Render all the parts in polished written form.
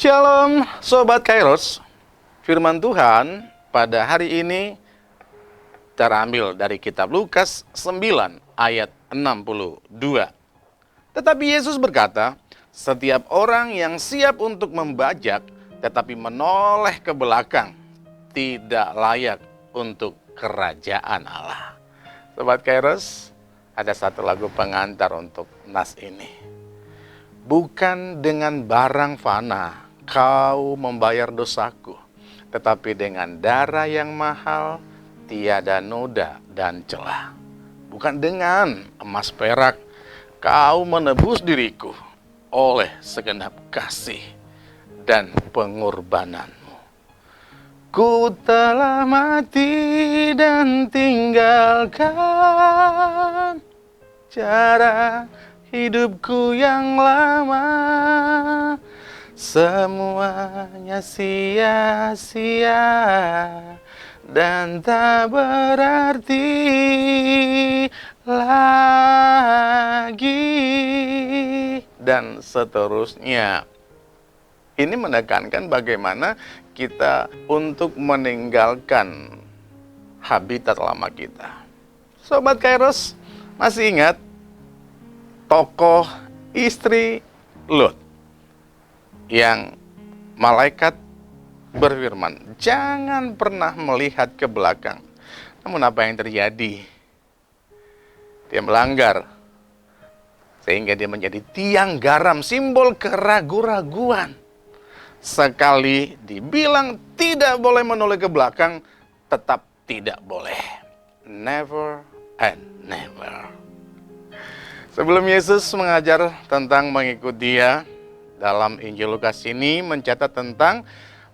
Shalom Sobat Kairos. Firman Tuhan pada hari ini terambil dari kitab Lukas 9 ayat 62. Tetapi Yesus berkata, setiap orang yang siap untuk membajak tetapi menoleh ke belakang tidak layak untuk kerajaan Allah. Sobat Kairos, ada satu lagu pengantar untuk nas ini. Bukan dengan barang fana kau membayar dosaku, tetapi dengan darah yang mahal, tiada noda dan celah. Bukan dengan emas perak kau menebus diriku oleh segenap kasih dan pengorbananmu. Ku telah mati dan tinggalkan cara hidupku yang lama, semuanya sia-sia dan tak berarti lagi, dan seterusnya. Ini menekankan bagaimana kita untuk meninggalkan habitat lama kita. Sobat Kairos, masih ingat tokoh istri Lot yang malaikat berfirman, jangan pernah melihat ke belakang. Namun apa yang terjadi? Dia melanggar, sehingga dia menjadi tiang garam, simbol keraguan-raguan. Sekali dibilang tidak boleh menoleh ke belakang, tetap tidak boleh. Never and never. Sebelum Yesus mengajar tentang mengikut Dia, dalam Injil Lukas ini mencatat tentang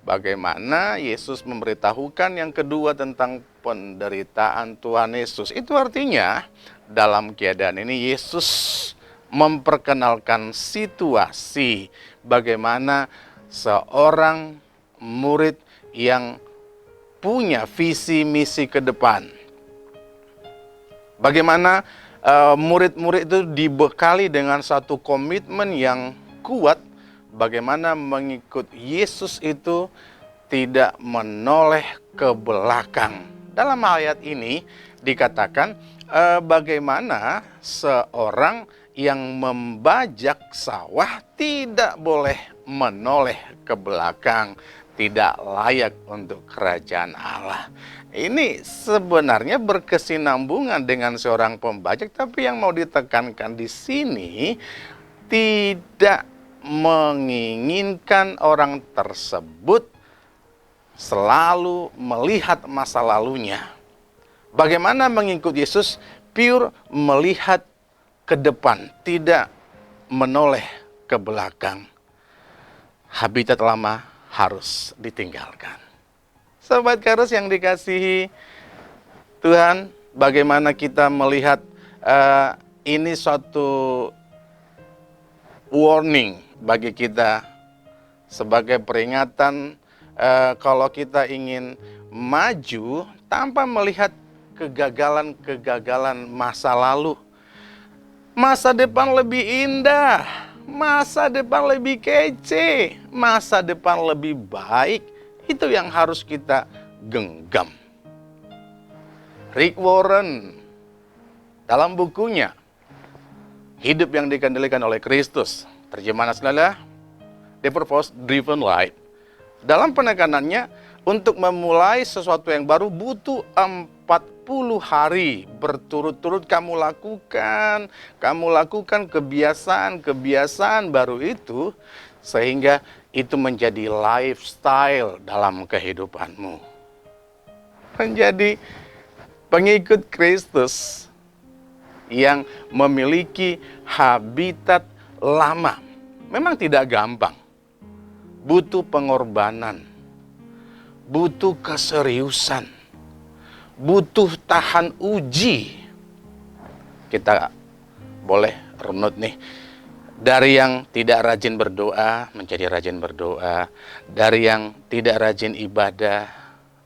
bagaimana Yesus memberitahukan yang kedua tentang penderitaan Tuhan Yesus. Itu artinya dalam keadaan ini Yesus memperkenalkan situasi bagaimana seorang murid yang punya visi misi ke depan. Bagaimana murid-murid itu dibekali dengan satu komitmen yang kuat, bagaimana mengikut Yesus itu tidak menoleh ke belakang. Dalam ayat ini dikatakan bagaimana seorang yang membajak sawah tidak boleh menoleh ke belakang, tidak layak untuk kerajaan Allah. Ini sebenarnya berkesinambungan dengan seorang pembajak, tapi yang mau ditekankan di sini tidak menginginkan orang tersebut selalu melihat masa lalunya. Bagaimana mengikut Yesus? Pure melihat ke depan, tidak menoleh ke belakang. Habitat lama harus ditinggalkan. Sobat Kairos yang dikasihi Tuhan, bagaimana kita melihat ini suatu warning bagi kita sebagai peringatan kalau kita ingin maju tanpa melihat kegagalan-kegagalan masa lalu. Masa depan lebih indah, masa depan lebih kece, masa depan lebih baik. Itu yang harus kita genggam. Rick Warren dalam bukunya Hidup yang Dikendalikan oleh Kristus, terjemahan aslinya The Purpose Driven Life. Dalam penekanannya, untuk memulai sesuatu yang baru butuh 40 hari berturut-turut kamu lakukan kebiasaan baru itu, sehingga itu menjadi lifestyle dalam kehidupanmu. Menjadi pengikut Kristus yang memiliki habitat lama memang tidak gampang. Butuh pengorbanan, butuh keseriusan, butuh tahan uji. Kita boleh runut nih. Dari yang tidak rajin berdoa menjadi rajin berdoa. Dari yang tidak rajin ibadah,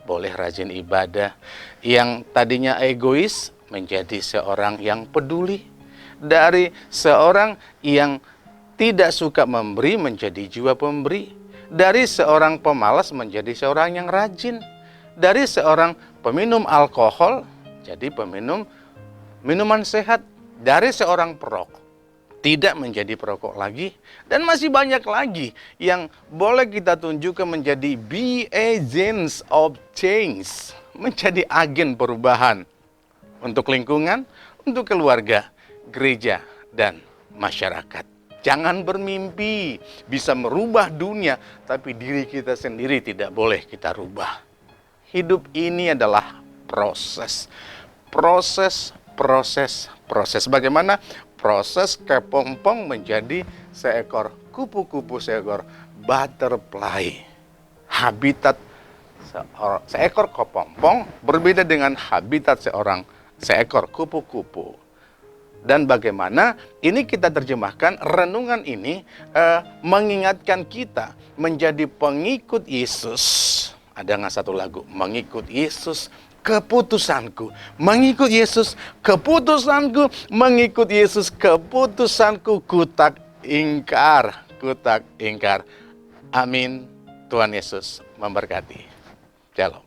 boleh rajin ibadah. Yang tadinya egois menjadi seorang yang peduli. Dari seorang yang tidak suka memberi menjadi jiwa pemberi. Dari seorang pemalas menjadi seorang yang rajin. Dari seorang peminum alkohol jadi peminum minuman sehat. Dari seorang perokok tidak menjadi perokok lagi. Dan masih banyak lagi yang boleh kita tunjukkan menjadi be agents of change. Menjadi agen perubahan untuk lingkungan, untuk keluarga, gereja, dan masyarakat. Jangan bermimpi bisa merubah dunia, tapi diri kita sendiri tidak boleh kita rubah. Hidup ini adalah proses. Proses. Bagaimana proses kepompong menjadi seekor kupu-kupu, seekor butterfly. Habitat seekor kepompong berbeda dengan habitat seekor kupu-kupu. Dan bagaimana ini kita terjemahkan, renungan ini mengingatkan kita menjadi pengikut Yesus. Ada nggak satu lagu? Mengikut Yesus, keputusanku. Mengikut Yesus, keputusanku. Mengikut Yesus, keputusanku. Kutak ingkar. Amin. Tuhan Yesus memberkati. Shalom.